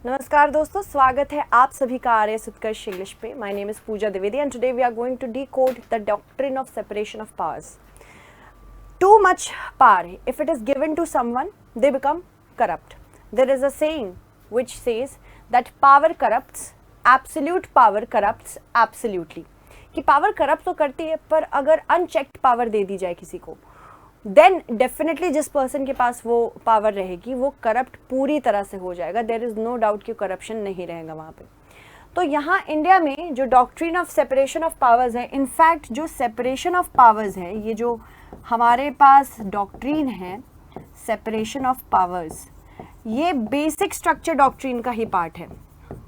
नमस्कार दोस्तों, स्वागत है आप सभी का आर्यस उत्कर्ष इंग्लिश पे। My name is Pooja Dwivedi and today we are going to decode the doctrine of separation of powers. Too much power, if it is given to someone, they become corrupt. There is a saying which says that power corrupts, absolute power corrupts absolutely. कि power corrupt तो करती है, पर अगर unchecked power दे दी जाए किसी को, then definitely जिस पर्सन के पास वो पावर रहेगी वो करप्ट पूरी तरह से हो जाएगा. देयर इज नो डाउट कि करप्शन नहीं रहेगा वहाँ पे. तो यहाँ इंडिया में जो doctrine of separation of powers है, इनफैक्ट जो सेपरेशन ऑफ पावर्स है, ये जो हमारे पास डॉक्ट्रिन है सेपरेशन ऑफ पावर्स, ये बेसिक स्ट्रक्चर डॉक्ट्रिन का ही पार्ट है.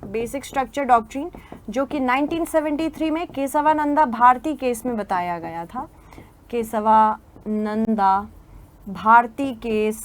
बेसिक स्ट्रक्चर डॉक्ट्रिन जो कि 1973 में केशवानंदा भारती केस में बताया गया था. केशवानंदा भारती केस,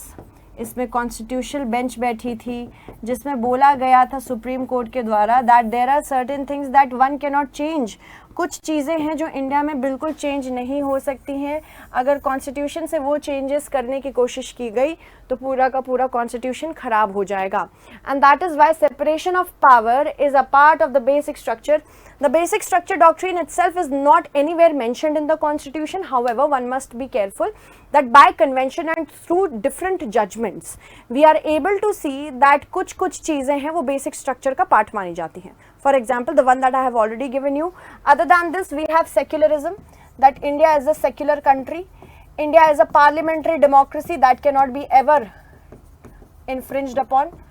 इसमें कॉन्स्टिट्यूशनल बेंच बैठी थी जिसमें बोला गया था सुप्रीम कोर्ट के द्वारा that there are certain things that one can not change. कुछ चीज़ें हैं जो इंडिया में बिल्कुल चेंज नहीं हो सकती हैं. अगर कॉन्स्टिट्यूशन से वो चेंजेस करने की कोशिश की गई तो पूरा का पूरा कॉन्स्टिट्यूशन खराब हो जाएगा. And that is why separation of power is a part of the basic structure. The basic structure doctrine itself is not anywhere mentioned in the constitution. However, one must be careful that by convention and through different judgments, we are able to see that कुछ चीज़ें हैं वो basic structure का part मानी जाती हैं. For example, the one that I have already given you. Other than this, we have secularism, that India is a secular country. India is a parliamentary democracy that cannot be ever infringed upon.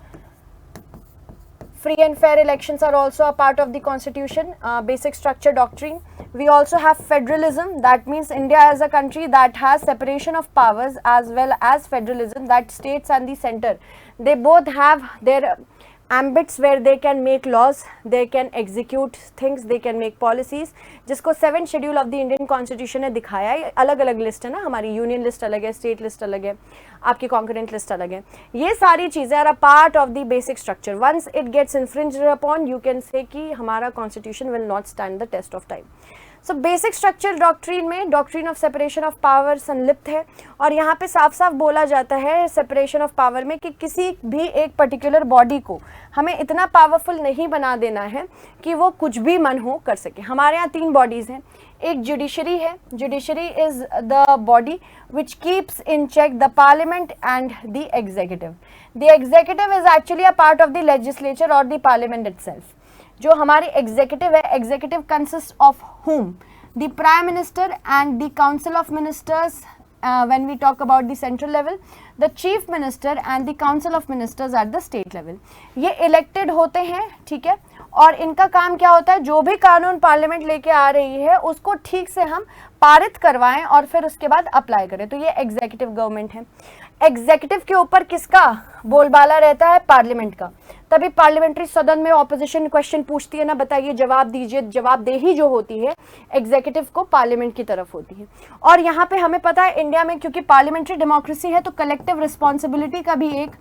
Free and fair elections are also a part of the constitution, basic structure doctrine. We also have federalism. That means India is a country that has separation of powers as well as federalism, that states and the center, they both have their ambits where they can make laws, they can execute things, they can make policies. जिसको 7th schedule of the Indian constitution ने दिखाया है. अलग अलग list है ना, हमारी union list अलग है, स्टेट लिस्ट अलग है, आपकी कॉन्करेंट लिस्ट अलग है. ये सारी चीज़ें are a part of the basic structure. Once it gets infringed upon, you can say कि हमारा constitution will not stand the test of time. So basic structure doctrine में doctrine of separation of power संलिप्त है. और यहाँ पे साफ साफ बोला जाता है सेपरेशन ऑफ पावर में कि किसी भी एक पर्टिकुलर बॉडी को हमें इतना पावरफुल नहीं बना देना है कि वो कुछ भी मन हो कर सके. हमारे यहाँ 3 बॉडीज़ हैं. एक जुडिशरी है. Judiciary is the body which keeps in check the parliament and the executive. The executive is actually a part of the legislature और द पार्लियामेंट इटसेल्फ. जो हमारी एग्जीक्यूटिव है, executive consist of whom? The Prime Minister and the Council of Ministers. When we talk about the central level, the Chief Minister and the Council of Ministers at the state level. ये elected होते हैं, ठीक है. और इनका काम क्या होता है, जो भी कानून पार्लियामेंट लेके आ रही है उसको ठीक से हम पारित करवाएं और फिर उसके बाद अप्लाई करें. तो ये एग्जीक्यूटिव गवर्नमेंट है. एग्जीक्यूटिव के ऊपर किसका बोलबाला रहता है? पार्लियामेंट का. तभी पार्लियामेंट्री सदन में ऑपोजिशन क्वेश्चन पूछती है ना, बताइए, जवाब दीजिए. जवाबदेही जो होती है एग्जीक्यूटिव को पार्लियामेंट की तरफ होती है. और यहाँ पे हमें पता है इंडिया में क्योंकि पार्लियामेंट्री डेमोक्रेसी है तो कलेक्टिव रिस्पॉन्सिबिलिटी का भी एक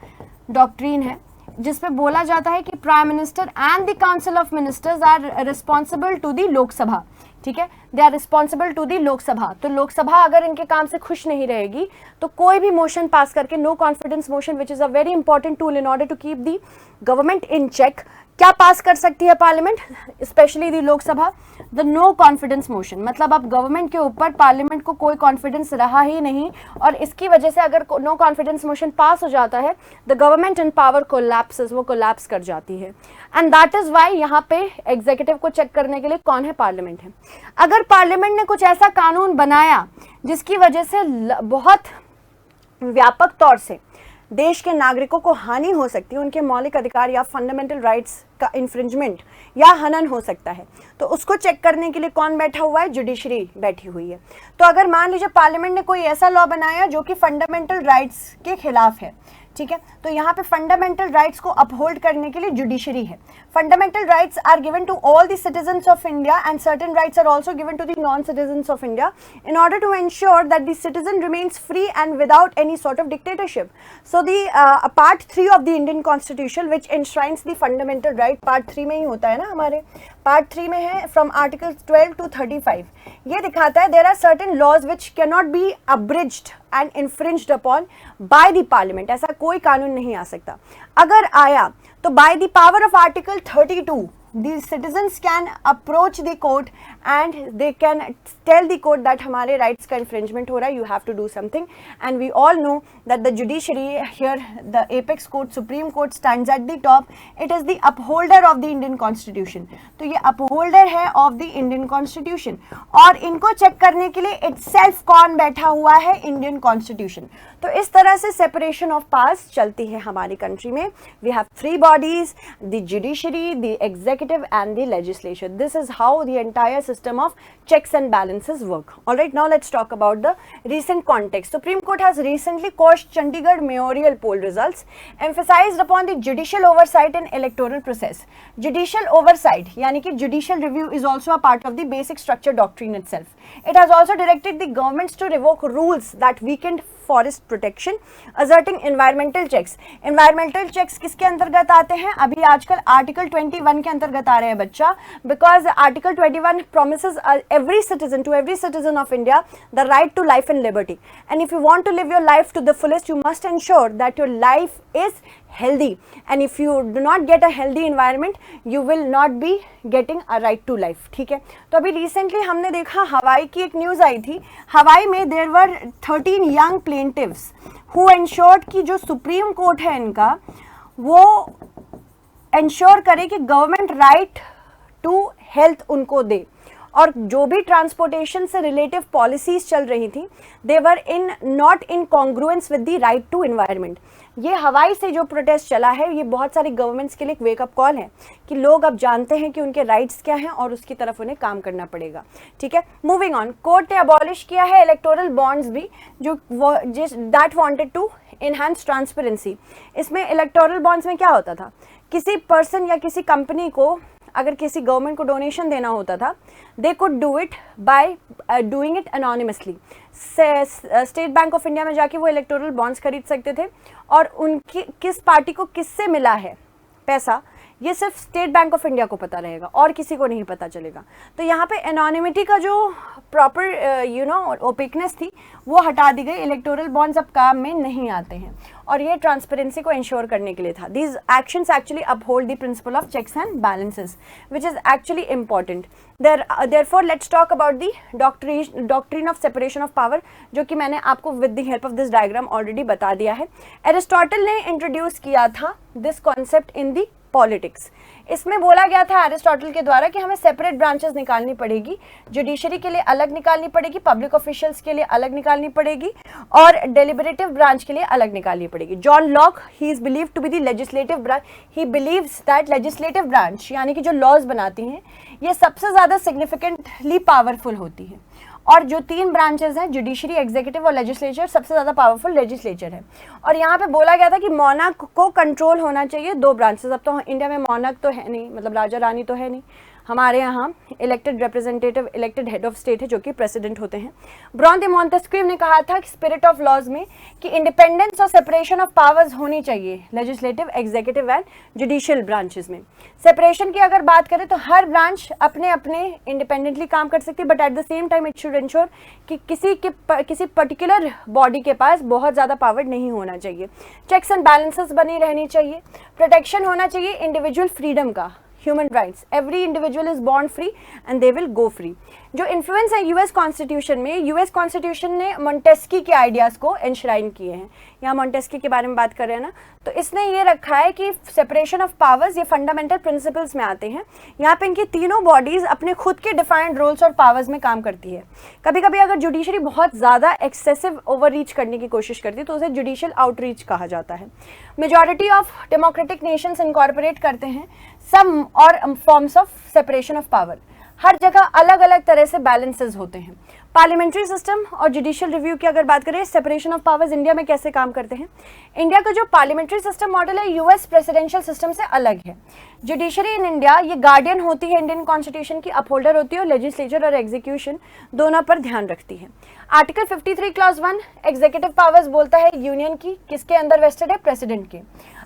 डॉक्ट्रिन है जिसमें बोला जाता है कि prime minister and the council of ministers are responsible to the Lok Sabha. ठीक है, they are responsible to the Lok Sabha. तो लोकसभा अगर इनके काम से खुश नहीं रहेगी तो कोई भी मोशन पास करके, no confidence motion which is a very important tool in order to keep the government in check, क्या पास कर सकती है parliament, specially the Lok Sabha? The no confidence motion. मतलब अब गवर्नमेंट के ऊपर पार्लियामेंट को कोई कॉन्फिडेंस रहा ही नहीं और इसकी वजह से अगर नो कॉन्फिडेंस मोशन पास हो जाता है, the government in power collapses, वो कोलैप्स कर जाती है. एंड दैट इज वाई यहाँ पे एग्जीक्यूटिव को चेक करने के लिए कौन है? पार्लियामेंट है. अगर पार्लियामेंट ने कुछ ऐसा कानून बनाया जिसकी वजह से बहुत व्यापक तौर से देश के नागरिकों को हानि हो सकती है, उनके मौलिक अधिकार या फंडामेंटल राइट्स का इन्फ्रिंजमेंट या हनन हो सकता है, तो उसको चेक करने के लिए कौन बैठा हुआ है? जुडिशरी बैठी हुई है. तो अगर मान लीजिए पार्लियामेंट ने कोई ऐसा लॉ बनाया जो कि फंडामेंटल राइट्स के खिलाफ है, ठीक है, तो यहाँ पे फंडामेंटल राइट्स को अपहोल्ड करने के लिए जुडिशरी है. Fundamental rights are given to all the citizens of India and certain rights are also given to the non citizens of India in order to ensure that the citizen remains free and without any sort of dictatorship. So the part 3 of the Indian constitution which enshrines the fundamental right, part 3 में ही होता है ना, हमारे part 3 में है from article 12 to 35. ये दिखाता है there are certain laws which can not be abridged and infringed upon by the parliament. ऐसा कोई कानून नहीं आ सकता. अगर आया तो by the power of article 32 the citizens can approach the court and they can tell the court that हमारे rights का infringement हो रहा है, you have to do something. And we all know that the judiciary here, the apex court, Supreme Court stands at the top. It is the upholder of the Indian Constitution. तो ये upholder है of the Indian Constitution. और इनको check करने के लिए itself कौन बैठा हुआ है? Indian Constitution. तो इस तरह से separation of powers चलती है हमारी country में. We have three bodies: the judiciary, the executive and the legislature. This is how the entire system of checks and balances work. Alright, now let's talk about the recent context. Supreme Court has recently quashed Chandigarh mayoral poll results, emphasized upon the judicial oversight in electoral process. Judicial oversight, yani ki judicial review is also a part of the basic structure doctrine itself. It has also directed the governments to revoke rules that weakened forest protection, asserting environmental checks. environmental checks किसके अंतर्गत आते हैं? अभी आजकल article 21 के अंतर्गत आ रहे हैं बच्चा, because article 21 promises every citizen of India the right to life and liberty, and if you want to live your life to the fullest, you must ensure that your life is healthy, and if you do not get a healthy environment, you will not be getting a right to life. ठीक है, तो अभी recently हमने देखा हवाई की एक news आई थी. हवाई में there were 13 young plaintiffs who ensured कि जो सुप्रीम कोर्ट है इनका वो एंश्योर करे कि गवर्नमेंट राइट टू हेल्थ उनको दे, और जो भी ट्रांसपोर्टेशन से रिलेटिव पॉलिसीज चल रही थी they were in not in congruence with the right to environment. ये हवाई से जो प्रोटेस्ट चला है ये बहुत सारी गवर्नमेंट्स के लिए एक वेकअप कॉल है कि लोग अब जानते हैं कि उनके राइट्स क्या हैं और उसकी तरफ उन्हें काम करना पड़ेगा. ठीक है, मूविंग ऑन. कोर्ट ने अबॉलिश किया है इलेक्टोरल बॉन्ड्स भी, जो that wanted to enhance transparency. इसमें इलेक्टोरल बॉन्ड्स में क्या होता था? किसी पर्सन या किसी कंपनी को अगर किसी गवर्नमेंट को डोनेशन देना होता था, they could do it by doing it anonymously. State bank of India में जाके वो इलेक्टोरल बॉन्ड्स खरीद सकते थे, और उनकी किस पार्टी को किससे मिला है पैसा ये सिर्फ स्टेट बैंक ऑफ इंडिया को पता रहेगा और किसी को नहीं पता चलेगा. तो यहाँ पे एनोनिमिटी का जो प्रॉपर ओपेकनेस थी वो हटा दी गई. इलेक्टोरल बॉन्ड्स अब काम में नहीं आते हैं और ये ट्रांसपेरेंसी को इंश्योर करने के लिए था. These actions actually uphold the principle of checks and balances which is actually important. therefore let's talk about the doctrine of separation of power, जो कि मैंने आपको with the help of this diagram already बता दिया है. Aristotle ने introduce किया था this concept in the politics. इसमें बोला गया था एरिस्टोटल के द्वारा कि हमें सेपरेट ब्रांचेस निकालनी पड़ेगी, जुडिशरी के लिए अलग निकालनी पड़ेगी, पब्लिक ऑफिशियल्स के लिए अलग निकालनी पड़ेगी और डेलिबरेटिव ब्रांच के लिए अलग निकालनी पड़ेगी. John Locke, he is believed to be the legislative branch. He believes that legislative branch यानी कि जो लॉज बनाती हैं ये सबसे ज़्यादा सिग्निफिकेंटली पावरफुल होती हैं, और जो तीन ब्रांचेस हैं जुडिशरी, एग्जीक्यूटिव और लेजिस्लेचर, सबसे ज़्यादा पावरफुल लेजिस्लेचर है. और यहाँ पे बोला गया था कि मोनार्क को कंट्रोल होना चाहिए दो ब्रांचेस. अब तो इंडिया में मोनार्क तो है नहीं, मतलब राजा रानी तो है नहीं. हमारे यहाँ elected representative, elected head of state है जो कि प्रेसिडेंट होते हैं. ब्रॉन द मॉन्टेस्क्यू ने कहा था कि स्पिरिट ऑफ लॉज में कि इंडिपेंडेंस और सेपरेशन ऑफ पावर्स होनी चाहिए legislative, executive and judicial branches में. सेपरेशन की अगर बात करें तो हर ब्रांच अपने अपने इंडिपेंडेंटली काम कर सकती है, but at the same time it should ensure कि किसी पर्टिकुलर बॉडी के पास बहुत ज़्यादा पावर नहीं होना चाहिए. चेक्स एंड बैलेंसेस बनी रहनी चाहिए. प्रोटेक्शन होना चाहिए इंडिविजुअल फ्रीडम का, human rights. Every individual is born free and they will go free. जो इन्फ्लुएंस है यूएस कॉन्स्टिट्यूशन में, यूएस कॉन्स्टिट्यूशन ने मॉन्टेस्की के आइडियाज़ को एनश्राइन किए हैं. यहाँ मॉन्टेस्की के बारे में बात कर रहे हैं ना, तो इसने ये रखा है कि सेपरेशन ऑफ पावर्स ये फंडामेंटल प्रिंसिपल्स में आते हैं. यहाँ पे इनकी तीनों बॉडीज़ अपने खुद के डिफाइंड रोल्स और पावर्स में काम करती है. कभी कभी अगर जुडिशरी बहुत ज़्यादा एक्सेसिव ओवररीच करने की कोशिश करती है तो उसे जुडिशियल आउटरीच कहा जाता है. Majority of democratic nations incorporate करते हैं सम और forms of separation of power. हर जगह अलग अलग तरह से बैलेंसेस होते हैं. पार्लियामेंट्री सिस्टम और जुडिशियल रिव्यू की अगर बात करें, सेपरेशन ऑफ पावर्स इंडिया में कैसे काम करते हैं. इंडिया का जो पार्लियामेंट्री सिस्टम मॉडल है यूएस प्रेसिडेंशियल सिस्टम से अलग है. जुडिशरी इन इंडिया ये गार्डियन होती है इंडियन कॉन्स्टिट्यूशन की, अपहोल्डर होती है और लेजिस्लेचर और एग्जीक्यूशन दोनों पर ध्यान रखती है. आर्टिकल 53 क्लॉज 1 एग्जीक्यूटिव पावर्स बोलता है यूनियन की किसके अंदर वेस्टेड है, प्रेसिडेंट के.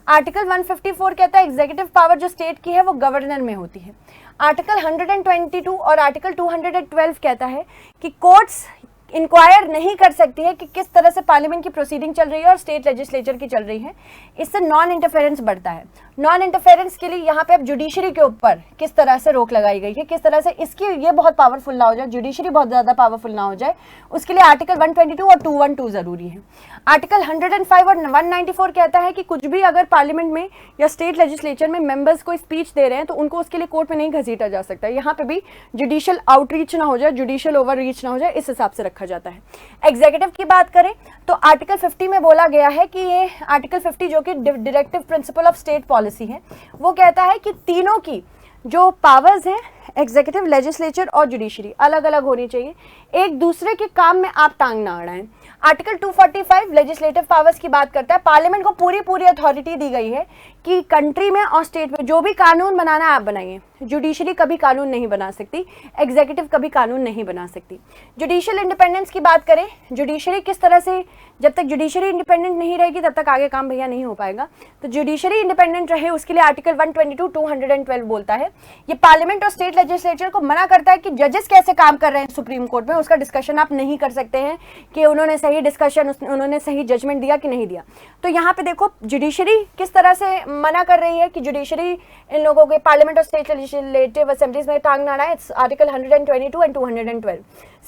आर्टिकल 154 कहता है एग्जीक्यूटिव पावर जो स्टेट की है वो गवर्नर में होती है. आर्टिकल 122 और आर्टिकल 212 कहता है कि कोर्ट्स इंक्वायर नहीं कर सकती है कि किस तरह से पार्लियामेंट की प्रोसीडिंग चल रही है और स्टेट लेजिस्लेचर की चल रही है। इससे नॉन इंटरफेरेंस बढ़ता है। नॉन इंटरफेरेंस के लिए यहाँ पे अब जुडिशरी के ऊपर किस तरह से रोक लगाई गई है, किस तरह से इसकी ये बहुत पावरफुल ना हो जाए, जुडिशरी बहुत ज़्यादा पावरफुल ना हो जाए, उसके लिए आर्टिकल 122 और 212 जरूरी है। आर्टिकल 105 और 194 कहता है कि कुछ भी अगर पार्लियामेंट में या स्टेट लेजिस्लेचर में मेंबर्स को स्पीच दे रहे हैं तो उनको उसके लिए कोर्ट में नहीं घसीटा जा सकता। यहाँ पे भी जुडिशियल आउटरीच ना हो जाए, जुडिशियल ओवर रीच ना हो जाए, इस हिसाब से रखा जाता है। एग्जीक्यूटिव की बात करें तो आर्टिकल 50 में बोला गया है कि ये आर्टिकल 50 जो कि directive principle of state policy है, वो कहता है कि तीनों की जो पावर्स हैं, एग्जीक्यूटिव, लेजिस्लेचर और जुडिशरी, अलग अलग होनी चाहिए। एक दूसरे के काम में आप टांग ना अड़ाएं। आर्टिकल 245 लेजिस्लेटिव पावर्स की बात करता है। पार्लियामेंट को पूरी अथॉरिटी दी गई है कि कंट्री में और स्टेट में जो भी कानून बनाना है आप बनाइए। जुडिशरी कभी कानून नहीं बना सकती, एग्जीक्यूटिव कभी कानून नहीं बना सकती। जुडिशियल इंडिपेंडेंस की बात करें, जुडिशरी किस तरह से, जब तक जुडिशरी इंडिपेंडेंट नहीं रहेगी तब तक आगे काम भैया नहीं हो पाएगा। तो जुडिशरी इंडिपेंडेंट रहे उसके लिए आर्टिकल 122, 212 बोलता है। ये पार्लियामेंट और स्टेट लेजिस्लेचर को मना करता है कि जजेस कैसे काम कर रहे हैं सुप्रीम कोर्ट में, उसका डिस्कशन आप नहीं कर सकते हैं कि उन्होंने सही डिस्कशन, उन्होंने सही जजमेंट दिया कि नहीं दिया। तो यहाँ पे देखो जुडिशरी किस तरह से मना कर रही है कि जुडिशरी इन लोगों के पार्लियामेंट और स्टेट लेजिस्लेटिव असेंबलीज में टांग ना अड़ाए। It's article 122 and 212।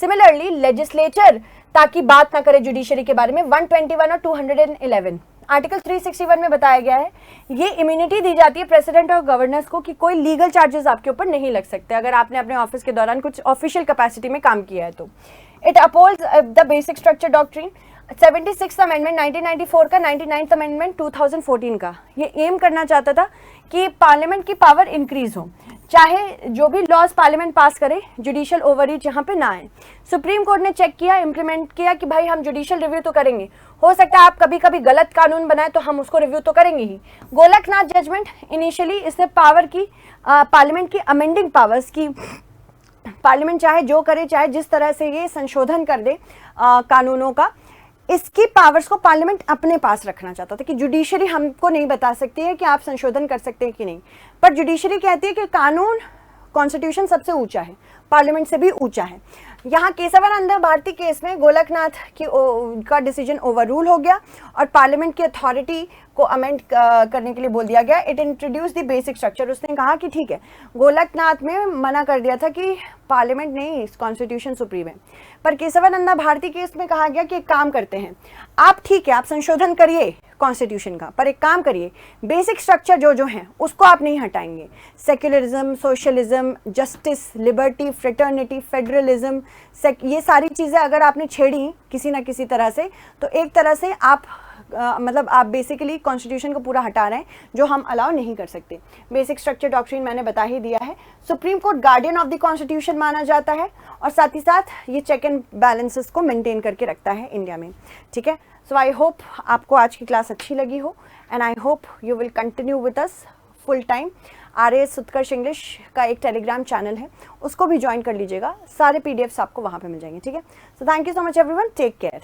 Similarly legislature ताकि बात ना करे जुडिशरी के बारे में, 121 और 211। आर्टिकल 361 में बताया गया है ये इम्यूनिटी दी जाती है प्रेसिडेंट और गवर्नर्स को कि कोई लीगल चार्जेस आपके ऊपर नहीं लग सकते अगर आपने अपने ऑफिस के दौरान कुछ ऑफिशियल कैपेसिटी में काम किया है तो। It upholds the basic structure doctrine. 76th amendment 1994 का, 99th अमेंडमेंट 2014 का, ये एम करना चाहता था कि पार्लियामेंट की पावर इंक्रीज हो, चाहे जो भी लॉज पार्लियामेंट पास करे जुडिशियल ओवररीच यहाँ पे ना आए। सुप्रीम कोर्ट ने चेक किया, इंप्लीमेंट किया कि भाई हम जुडिशियल रिव्यू तो करेंगे, हो सकता है आप कभी कभी गलत कानून बनाए तो हम उसको रिव्यू तो करेंगे ही। गोलकनाथ जजमेंट इनिशियली इसने पावर की पार्लियामेंट की अमेंडिंग पावर्स की, पार्लियामेंट चाहे जो करे, चाहे जिस तरह से ये संशोधन कर दे कानूनों का, इसकी पावर्स को पार्लियामेंट अपने पास रखना चाहता था कि जुडिशरी हमको नहीं बता सकती है कि आप संशोधन कर सकते हैं कि नहीं। पर जुडिशरी कहती है कि कानून, कॉन्स्टिट्यूशन सबसे ऊंचा है, पार्लियामेंट से भी ऊंचा है। यहाँ केशवानंद भारती केस में गोलकनाथ की का डिसीजन ओवररूल हो गया और पार्लियामेंट की अथॉरिटी को अमेंड करने के लिए बोल दिया गया। It introduce the basic structure. उसने कहा कि ठीक है, गोलकनाथ में मना कर दिया था कि पार्लियामेंट नहीं, कॉन्स्टिट्यूशन सुप्रीम है, पर केशवानंद भारती केस में कहा गया कि एक काम करते हैं, आप ठीक है आप संशोधन करिए कॉन्स्टिट्यूशन का, पर एक काम करिए बेसिक स्ट्रक्चर जो जो हैं उसको आप नहीं हटाएंगे। Secularism, socialism, justice, liberty, fraternity, federalism, ये सारी चीज़ें अगर आपने छेड़ी किसी ना किसी तरह से, तो एक तरह से आप मतलब आप बेसिकली कॉन्स्टिट्यूशन को पूरा हटा रहे हैं, जो हम अलाउ नहीं कर सकते। बेसिक स्ट्रक्चर डॉक्ट्रिन मैंने बता ही दिया है। Supreme court guardian of the constitution माना जाता है और साथ ही साथ ये चेक एंड बैलेंसेस को मेंटेन करके रखता है इंडिया में। ठीक है, सो आई होप आपको आज की क्लास अच्छी लगी हो and I hope you will continue with us full time. RAS Utkarsh English का एक टेलीग्राम चैनल है, उसको भी ज्वाइन कर लीजिएगा, सारे PDFs आपको वहाँ पे मिल जाएंगे। ठीक है, so thank you so much everyone, take care.